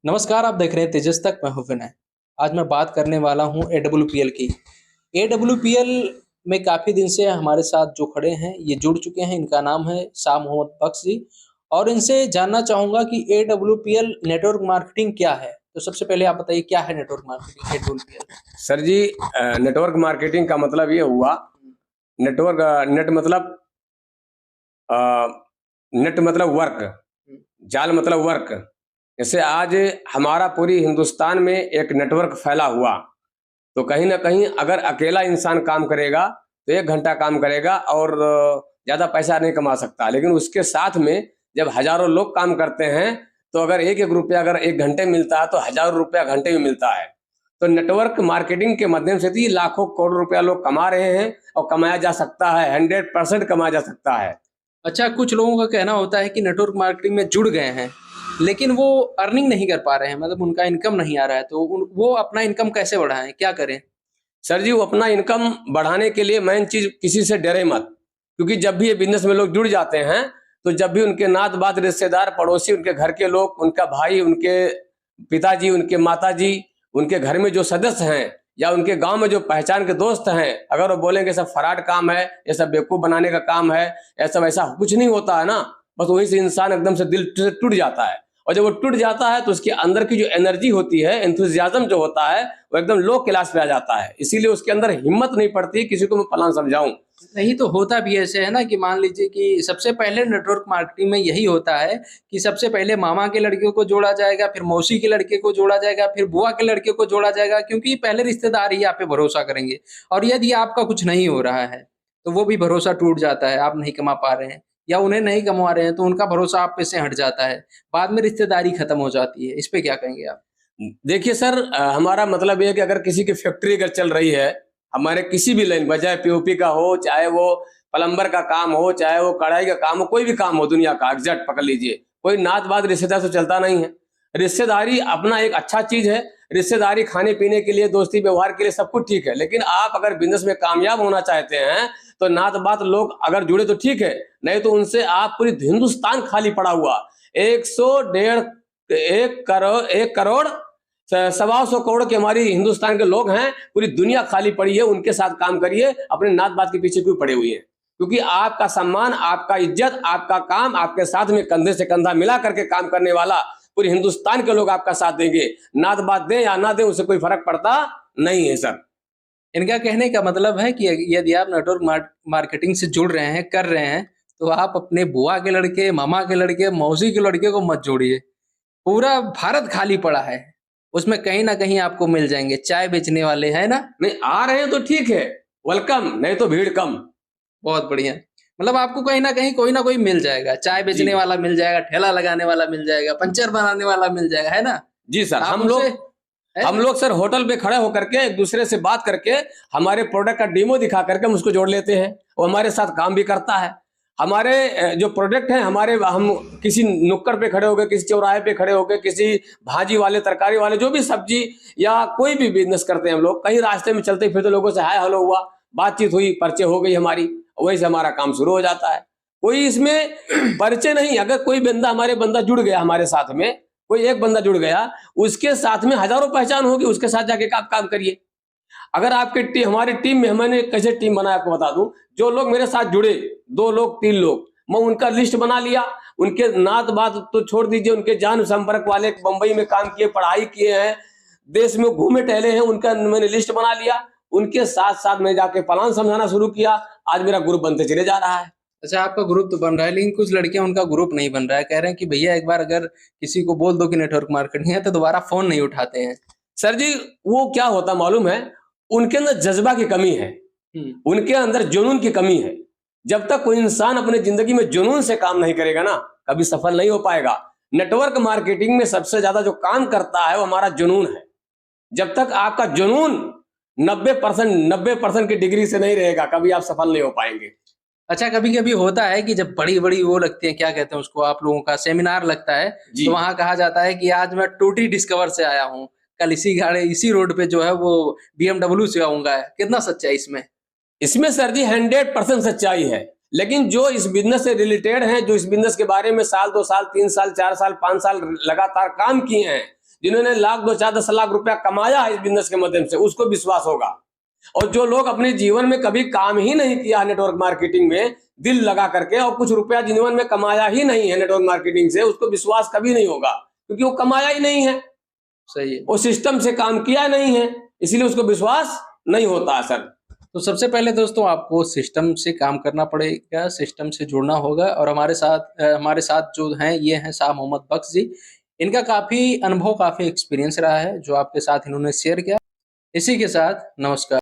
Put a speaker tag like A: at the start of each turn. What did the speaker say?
A: नमस्कार, आप देख रहे हैं तेजस तक। मैं हूं विनय। आज मैं बात करने वाला हूं एडब्ल्यूपीएल की। एडब्ल्यूपीएल में काफ़ी दिन से हमारे साथ जो खड़े हैं, ये जुड़ चुके हैं। इनका नाम है शाह मोहम्मद बख्श जी और इनसे जानना चाहूँगा कि एडब्ल्यूपीएल नेटवर्क मार्केटिंग क्या है? तो सबसे पहले आप बताइए, क्या है नेटवर्क मार्केटिंग एडब्ल्यूपीएल?
B: सर जी, नेटवर्क मार्केटिंग का मतलब ये हुआ। नेटवर्क नेट मतलब अ, नेट मतलब वर्क, जाल मतलब वर्क। जैसे आज हमारा पूरी हिंदुस्तान में एक नेटवर्क फैला हुआ, तो कहीं ना कहीं अगर अकेला इंसान काम करेगा तो 1 घंटा काम करेगा और ज़्यादा पैसा नहीं कमा सकता। लेकिन उसके साथ में जब हजारों लोग काम करते हैं तो अगर एक एक रुपया अगर 1 घंटे मिलता है तो हजारों रुपया घंटे में मिलता है। तो नेटवर्क मार्केटिंग के माध्यम से भी लाखों करोड़ रुपया लोग कमा रहे हैं और कमाया जा सकता है, 100% कमाया जा सकता है।
A: अच्छा, कुछ लोगों का कहना होता है कि नेटवर्क मार्केटिंग में जुड़ गए हैं, लेकिन वो अर्निंग नहीं कर पा रहे हैं, मतलब उनका इनकम नहीं आ रहा है, तो वो अपना इनकम कैसे बढ़ाएं, क्या करें?
B: सर जी, वो अपना इनकम बढ़ाने के लिए मेन चीज, किसी से डरे मत। क्योंकि जब भी ये बिजनेस में लोग जुड़ जाते हैं तो जब भी उनके नात बात, रिश्तेदार, पड़ोसी, उनके घर के लोग, उनका भाई, उनके पिताजी, उनके माताजी, उनके घर में जो सदस्य हैं या उनके गांव में जो पहचान के दोस्त हैं, अगर वो बोलेंगे सब फराड काम है, ये सब बेवकूफ बनाने का काम है, ऐसा वैसा कुछ नहीं होता है ना। बस वहीं से इंसान एकदम से दिल से टूट जाता है। और जब वो टूट जाता है तो उसके अंदर की जो एनर्जी होती है, एंथुजियाज्म जो होता है, वो एकदम लो क्लास पे आ जाता है। इसीलिए उसके अंदर हिम्मत नहीं पड़ती किसी को मैं प्लान समझाऊं।
A: नहीं तो होता भी ऐसे है ना कि मान लीजिए कि सबसे पहले नेटवर्क मार्केटिंग में यही होता है कि सबसे पहले मामा के लड़के को जोड़ा जाएगा, फिर मौसी के लड़के को जोड़ा जाएगा, फिर बुआ के लड़के को जोड़ा जाएगा, क्योंकि पहले रिश्तेदार ही आप पे भरोसा करेंगे। और यदि आपका कुछ नहीं हो रहा है तो वो भी भरोसा टूट जाता है, आप नहीं कमा पा रहे हैं या उन्हें नहीं कमा रहे हैं तो उनका भरोसा आप पे से हट जाता है। बाद में रिश्तेदारी खत्म हो जाती है। इस पे क्या कहेंगे आप?
B: देखिए सर, हमारा मतलब ये है कि अगर किसी की फैक्ट्री अगर चल रही है, हमारे किसी भी लाइन, बजाय पीओपी का हो, चाहे वो प्लम्बर का काम हो, चाहे वो कढ़ाई का काम हो, कोई भी काम हो दुनिया का एग्जैक्ट पकड़ लीजिए, कोई नात बात रिश्तेदार से चलता नहीं है। रिश्तेदारी अपना एक अच्छा चीज है। रिश्तेदारी खाने पीने के लिए, दोस्ती व्यवहार के लिए सब कुछ ठीक है। लेकिन आप अगर बिजनेस में कामयाब होना चाहते हैं तो नात बात लोग अगर जुड़े तो ठीक है, नहीं तो उनसे आप पूरी हिंदुस्तान खाली पड़ा हुआ, 100 डेढ़ 1 करोड़ 1 करोड़ 125 करोड़ के हमारी हिंदुस्तान के लोग हैं, पूरी दुनिया खाली पड़ी है। उनके साथ काम करिए, अपने नात बात के पीछे क्यों पड़े हुए हैं? क्योंकि आपका सम्मान, आपका इज्जत, आपका काम, आपके साथ में कंधे से कंधा मिला करके काम करने वाला पूरे हिंदुस्तान के लोग आपका साथ देंगे। नात बात दें या ना दें, उससे कोई फर्क पड़ता नहीं है सर।
A: इनका कहने का मतलब है कि यदि आप नेटवर्क मार्केटिंग से जुड़ रहे हैं, कर रहे हैं, तो आप अपने बुआ के लड़के, मामा के लड़के, मौसी के लड़के को मत जोड़िए। पूरा भारत खाली पड़ा है, उसमें कहीं ना कहीं आपको मिल जाएंगे चाय बेचने वाले, है ना?
B: नहीं आ रहे हैं तो ठीक है, वेलकम, नहीं तो भीड़ कम।
A: बहुत बढ़िया। मतलब आपको कहीं ना कोई मिल जाएगा। चाय
B: जी
A: बेचने वाला मिल जाएगा, ठेला लगाने वाला मिल जाएगा, पंचर बनाने वाला मिल जाएगा, है ना?
B: जी सर,
A: आप
B: हम
A: उनसे
B: लोग हम लोग सर होटल पे खड़े होकर के एक दूसरे से बात करके हमारे प्रोडक्ट का डेमो दिखा करके हम उसको जोड़ लेते हैं। वो हमारे साथ काम भी करता है। हमारे जो प्रोडक्ट हैं, हमारे, हम किसी नुक्कड़ पे खड़े हो गए, किसी चौराहे पे खड़े हो गए, किसी भाजी वाले, तरकारी वाले, जो भी सब्जी या कोई भी बिजनेस करते हैं हम लोग, कहीं रास्ते में चलते फिरते लोगों से हाय हेलो हुआ, बातचीत हुई, परिचय हो गई हमारी, वहीं से हमारा काम शुरू हो जाता है। कोई इसमें परिचय नहीं। अगर कोई बंदा जुड़ गया हमारे साथ में, कोई एक बंदा जुड़ गया, उसके साथ में हजारों पहचान होगी, उसके साथ जाके आप काम करिए। अगर आपके हमारी टीम में, मैंने कैसे टीम बनाया आपको बता दूं। जो लोग मेरे साथ जुड़े, 2 लोग 3 लोग, मैं उनका लिस्ट बना लिया। उनके नात बात तो छोड़ दीजिए, उनके जान संपर्क वाले बंबई में काम किए, पढ़ाई किए हैं, देश में घूमे टहले हैं, उनका मैंने लिस्ट बना लिया। उनके साथ साथ मैं जाके प्लान समझाना शुरू किया। आज मेरा ग्रुप बनते चले जा रहा है।
A: अच्छा, आपका ग्रुप तो बन रहा है, लेकिन कुछ लड़कियां, उनका ग्रुप नहीं बन रहा है। कह रहे हैं कि भैया एक बार अगर किसी को बोल दो कि नेटवर्क मार्केटिंग है तो दोबारा फोन नहीं उठाते हैं।
B: सर जी, वो क्या होता मालूम है, उनके अंदर जज्बा की कमी है, उनके अंदर जुनून की कमी है। जब तक कोई इंसान अपने जिंदगी में जुनून से काम नहीं करेगा ना, कभी सफल नहीं हो पाएगा। नेटवर्क मार्केटिंग में सबसे ज्यादा जो काम करता है वो हमारा जुनून है। जब तक आपका जुनून 90% की डिग्री से नहीं रहेगा, कभी आप सफल नहीं हो पाएंगे।
A: अच्छा, कभी कभी होता है कि जब बड़ी बड़ी वो लगती है, क्या कहते हैं उसको, आप लोगों का सेमिनार लगता है, तो वहां कहा जाता है कि आज मैं टूटी डिस्कवर से आया हूँ, कल इसी रोड पे जो है वो BMW से आऊंगा। कितना सच्चाई इसमें?
B: इसमें सर जी 100% सच्चाई है। लेकिन जो इस बिजनेस से रिलेटेड हैं, जो इस बिजनेस के बारे में साल 2 साल 3 साल 4 साल 5 साल लगातार काम किए हैं, जिन्होंने लाख 2-4-10 लाख रुपया कमाया है इस बिजनेस के माध्यम से, उसको विश्वास होगा। और जो लोग अपने जीवन में कभी काम ही नहीं किया नेटवर्क मार्केटिंग में दिल लगा करके, और कुछ रुपया जीवन में कमाया ही नहीं है नेटवर्क मार्केटिंग से, उसको विश्वास कभी नहीं होगा, क्योंकि वो कमाया ही नहीं है,
A: सही है।
B: वो सिस्टम से काम किया नहीं है, इसीलिए उसको विश्वास नहीं होता है सर।
A: तो सबसे पहले दोस्तों आपको सिस्टम से काम करना पड़ेगा, सिस्टम से जुड़ना होगा। और हमारे साथ जो हैं ये हैं शाह मोहम्मद बख्श जी। इनका काफ़ी अनुभव, काफ़ी एक्सपीरियंस रहा है जो आपके साथ इन्होंने शेयर किया। इसी के साथ नमस्कार।